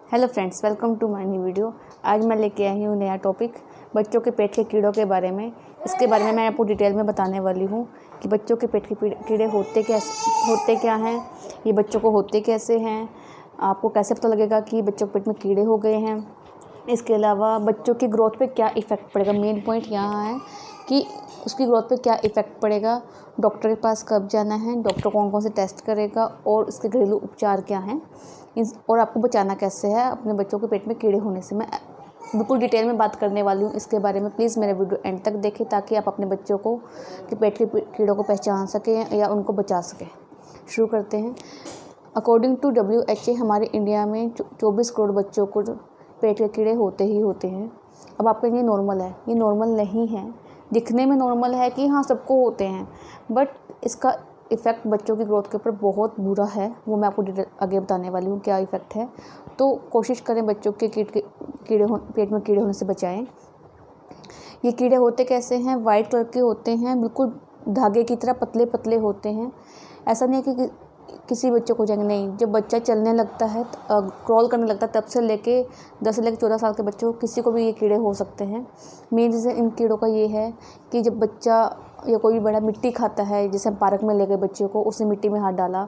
Hello friends, welcome to my new video. आज मैं लेके आई हूँ नया टॉपिक बच्चों के पेट के कीड़ों के बारे में। इसके बारे में मैं आपको डिटेल में बताने वाली हूँ कि बच्चों के पेट के कीड़े होते क्या हैं, ये बच्चों को होते कैसे हैं, आपको कैसे पता लगेगा कि बच्चों के पेट में कीड़े हो गए हैं। इसके अलावा बच्चों की ग्रोथ पे क्या इफ़ेक्ट पड़ेगा, मेन पॉइंट यहाँ है कि उसकी ग्रोथ पे क्या इफ़ेक्ट पड़ेगा, डॉक्टर के पास कब जाना है, डॉक्टर कौन कौन से टेस्ट करेगा और इसके घरेलू उपचार क्या हैं, और आपको बचाना कैसे है अपने बच्चों के पेट में कीड़े होने से। मैं बिल्कुल डिटेल में बात करने वाली हूँ इसके बारे में। प्लीज़ मेरे वीडियो एंड तक देखें ताकि आप अपने बच्चों को के पेट के कीड़ों को पहचान सकें या उनको बचा सकें। शुरू करते हैं। अकॉर्डिंग टू WHO हमारे इंडिया में 24 करोड़ बच्चों को पेट के कीड़े होते ही होते हैं। अब आप कहेंगे नॉर्मल है, ये नॉर्मल नहीं है। दिखने में नॉर्मल है कि हाँ सबको होते हैं, बट इसका इफ़ेक्ट बच्चों की ग्रोथ के ऊपर बहुत बुरा है। वो मैं आपको आगे बताने वाली हूँ क्या इफ़ेक्ट है। तो कोशिश करें बच्चों के पेट में कीड़े होने से बचाएं। ये कीड़े होते कैसे हैं? वाइट कलर के होते हैं, बिल्कुल धागे की तरह पतले पतले होते हैं। ऐसा नहीं है कि किसी बच्चे को जाएंगे, नहीं। जब बच्चा चलने लगता है, क्रॉल करने लगता है, तब से लेके 10 से लेके 14 साल के बच्चों को किसी को भी ये कीड़े हो सकते हैं। मेन रीज़न इन कीड़ों का ये है कि जब बच्चा या कोई भी बड़ा मिट्टी खाता है, जैसे हम पार्क में ले गए बच्चे को, उसने मिट्टी में हाथ डाला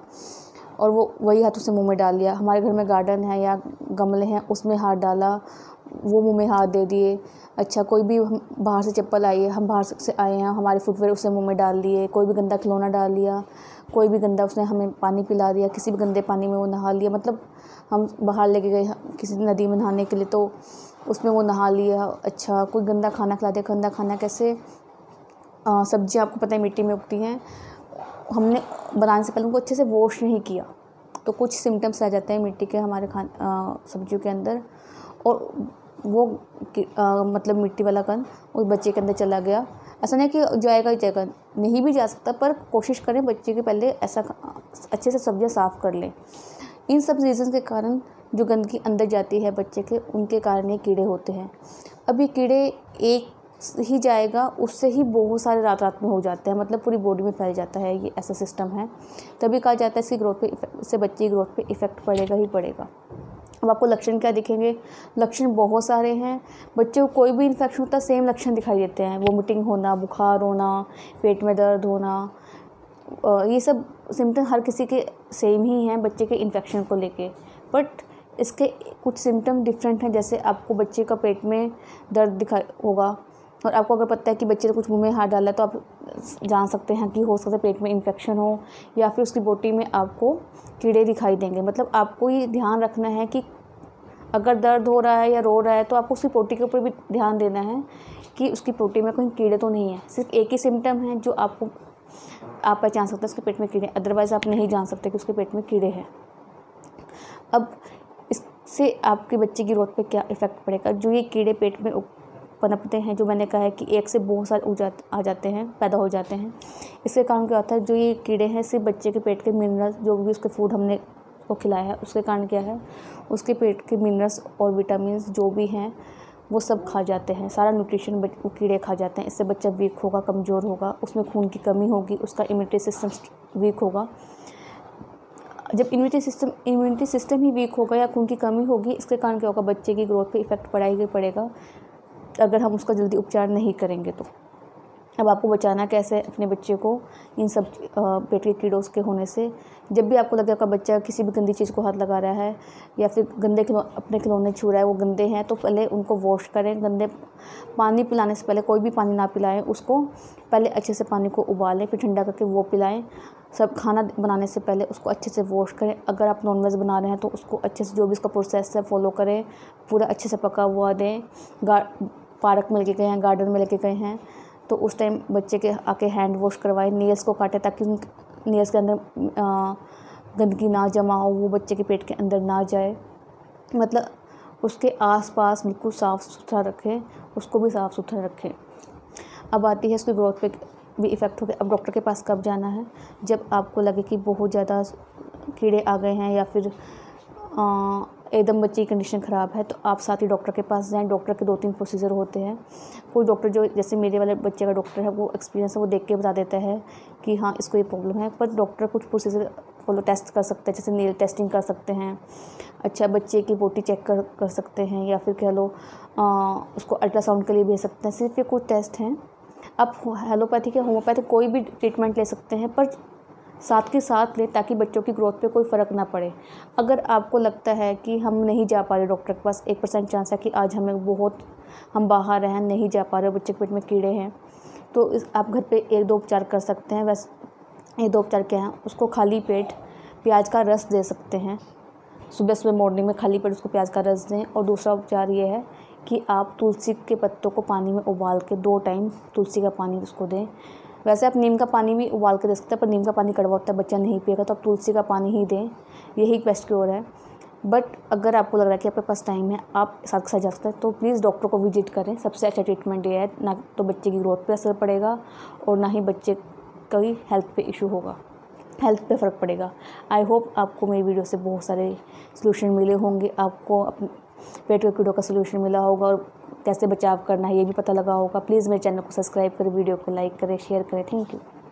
और वो वही हाथ उसने मुंह में डाल लिया। हमारे घर में गार्डन है या गमले हैं, उसमें हाथ डाला, वो मुंह में हाथ दे दिए। अच्छा, कोई भी बाहर से चप्पल आई है, हम बाहर से आए हैं, हमारे फुटवेयर उसने मुंह में डाल दिए। कोई भी गंदा खिलौना डाल लिया, कोई भी गंदा उसने हमें पानी पिला दिया, किसी भी गंदे पानी में वो नहा लिया। मतलब हम बाहर लेके गए किसी नदी में नहाने के लिए, तो उसमें वो नहा लिया। अच्छा, कोई गंदा खाना खिला दिया। गंदा खाना कैसे? सब्जियाँ आपको पता है मिट्टी में उगती हैं, हमने बनाने से पहले उनको अच्छे से वॉश नहीं किया, तो कुछ सिम्टम्स आ जाते हैं मिट्टी के हमारे सब्जियों के अंदर, और वो मतलब मिट्टी वाला कण उस बच्चे के अंदर चला गया। ऐसा नहीं कि जाएगा ही जाएगा, नहीं भी जा सकता, पर कोशिश करें बच्चे के पहले ऐसा अच्छे से सब्जियां साफ़ कर लें। इन सब रीज़न के कारण जो गंदगी अंदर जाती है बच्चे के, उनके कारण ये कीड़े होते हैं। अब ये कीड़े एक ही जाएगा, उससे ही बहुत सारे रात में हो जाते हैं, मतलब पूरी बॉडी में फैल जाता है। ये ऐसा सिस्टम है, तभी कहा जाता है इसकी ग्रोथ पे इससे बच्चे की ग्रोथ पे इफ़ेक्ट पड़ेगा ही पड़ेगा। अब आपको लक्षण क्या दिखेंगे? लक्षण बहुत सारे हैं। बच्चों को कोई भी इन्फेक्शन होता है, सेम लक्षण दिखाई देते हैं। वोमिटिंग होना, बुखार होना, पेट में दर्द होना, ये सब सिम्टम हर किसी के सेम ही हैं बच्चे के इन्फेक्शन को लेके, बट इसके कुछ सिम्टम डिफरेंट हैं। जैसे आपको बच्चे का पेट में दर्द दिखाई होगा, और आपको अगर पता है कि बच्चे ने कुछ मुंह में हाथ डाला है, तो आप जान सकते हैं कि हो सकता है पेट में इन्फेक्शन हो, या फिर उसकी बॉडी में आपको कीड़े दिखाई देंगे। मतलब आपको ये ध्यान रखना है कि अगर दर्द हो रहा है या रो रहा है, तो आपको उसकी पोटी के ऊपर भी ध्यान देना है कि उसकी पोटी में कोई कीड़े तो नहीं है। सिर्फ एक ही सिम्टम है जो आप पहचान सकते हैं उसके पेट में कीड़े, अदरवाइज़ आप नहीं जान सकते कि उसके पेट में कीड़े हैं। अब इससे आपके बच्चे की ग्रोथ पे क्या इफ़ेक्ट पड़ेगा? जो ये कीड़े पेट में पनपते हैं, जो मैंने कहा है कि एक से बहुत सारे आ जाते हैं, पैदा हो जाते हैं। इसके कारण क्या होता है, जो ये कीड़े हैं सिर्फ बच्चे के पेट के मिनरल्स, जो भी उसके फूड हमने उसको खिलाया है, उसके कारण क्या है, उसके पेट के मिनरल्स और विटामिन्स जो भी हैं वो सब खा जाते हैं। सारा न्यूट्रिशन वो कीड़े खा जाते हैं। इससे बच्चा वीक होगा, कमज़ोर होगा, उसमें खून की कमी होगी, उसका इम्यूनिटी सिस्टम वीक होगा। जब इम्यूनिटी सिस्टम ही वीक होगा या खून की कमी होगी, इसके कारण क्या होगा, बच्चे की ग्रोथ पे इफ़ेक्ट पड़ेगा अगर हम उसका जल्दी उपचार नहीं करेंगे तो। अब आपको बचाना कैसे है अपने बच्चे को इन सब पेट के कीड़ों के होने से? जब भी आपको लगे आपका बच्चा किसी भी गंदी चीज़ को हाथ लगा रहा है या फिर अपने खिलौने छू रहा है, वो गंदे हैं, तो पहले उनको वॉश करें। गंदे पानी पिलाने से पहले कोई भी पानी ना पिलाएं उसको, पहले अच्छे से पानी को उबालें, फिर ठंडा करके वो पिलाएं। सब खाना बनाने से पहले उसको अच्छे से वॉश करें। अगर आप नॉनवेज बना रहे हैं तो उसको अच्छे से, जो भी उसका प्रोसेस है, फॉलो करें, पूरा अच्छे से पका हुआ दें। पार्क में लेके गए हैं, गार्डन में लेके गए हैं, तो उस टाइम बच्चे के आके हैंड वॉश करवाएं, नेल्स को काटें ताकि नेल्स के अंदर गंदगी ना जमा हो, वो बच्चे के पेट के अंदर ना जाए। मतलब उसके आसपास बिल्कुल साफ़ सुथरा रखें, उसको भी साफ़ सुथरा रखें। अब आती है उसकी ग्रोथ पे भी इफ़ेक्ट हो गया। अब डॉक्टर के पास कब जाना है? जब आपको लगे कि बहुत ज़्यादा कीड़े आ गए हैं या फिर एकदम बच्चे की कंडीशन ख़राब है, तो आप साथ ही डॉक्टर के पास जाएं। डॉक्टर के 2-3 प्रोसीजर होते हैं। कोई डॉक्टर जो जैसे मेरे वाले बच्चे का डॉक्टर है, वो एक्सपीरियंस है, वो देख के बता देता है कि हाँ इसको ये प्रॉब्लम है, पर डॉक्टर कुछ प्रोसीजर वो लोग टेस्ट कर सकते हैं, जैसे नील टेस्टिंग कर सकते हैं। अच्छा, बच्चे की बोटी चेक कर सकते हैं, या फिर कह लो उसको अल्ट्रासाउंड के लिए भेज सकते हैं। सिर्फ ये कुछ टेस्ट हैं। आप एलोपैथिक या होम्योपैथिक कोई भी ट्रीटमेंट ले सकते हैं, पर साथ के साथ ले, ताकि बच्चों की ग्रोथ पे कोई फ़र्क ना पड़े। अगर आपको लगता है कि हम नहीं जा पा रहे डॉक्टर के पास, 1% चांस है कि आज हम बाहर हैं, नहीं जा पा रहे, बच्चे के पेट में कीड़े हैं, तो आप घर पे 1-2 उपचार कर सकते हैं। वैसे 1-2 उपचार क्या हैं, उसको खाली पेट प्याज का रस दे सकते हैं। सुबह मॉर्निंग में खाली पेट उसको प्याज का रस दें। और दूसरा उपचार ये है कि आप तुलसी के पत्तों को पानी में उबाल के 2 टाइम तुलसी का पानी उसको दें। वैसे आप नीम का पानी भी उबाल के दे सकते हैं, पर नीम का पानी कड़वा होता है, बच्चा नहीं पिएगा, तो आप तुलसी का पानी ही दें, यही बेस्ट क्योर है। बट अगर आपको लग रहा है कि आपके पास टाइम है, आप साथ के साथ जा सकते हैं, तो प्लीज़ डॉक्टर को विजिट करें। सबसे अच्छा ट्रीटमेंट ये है, ना तो बच्चे की ग्रोथ पे असर पड़ेगा और ना ही बच्चे कोई हेल्थ पे इशू होगा, हेल्थ पे फ़र्क पड़ेगा। आई होप आपको मेरी वीडियो से बहुत सारे सलूशन मिले होंगे, आपको अपने पेट के कीड़ों का सलूशन मिला होगा और कैसे बचाव करना है ये भी पता लगा होगा। प्लीज़ मेरे चैनल को सब्सक्राइब करें, वीडियो को लाइक करें, शेयर करें। Thank you.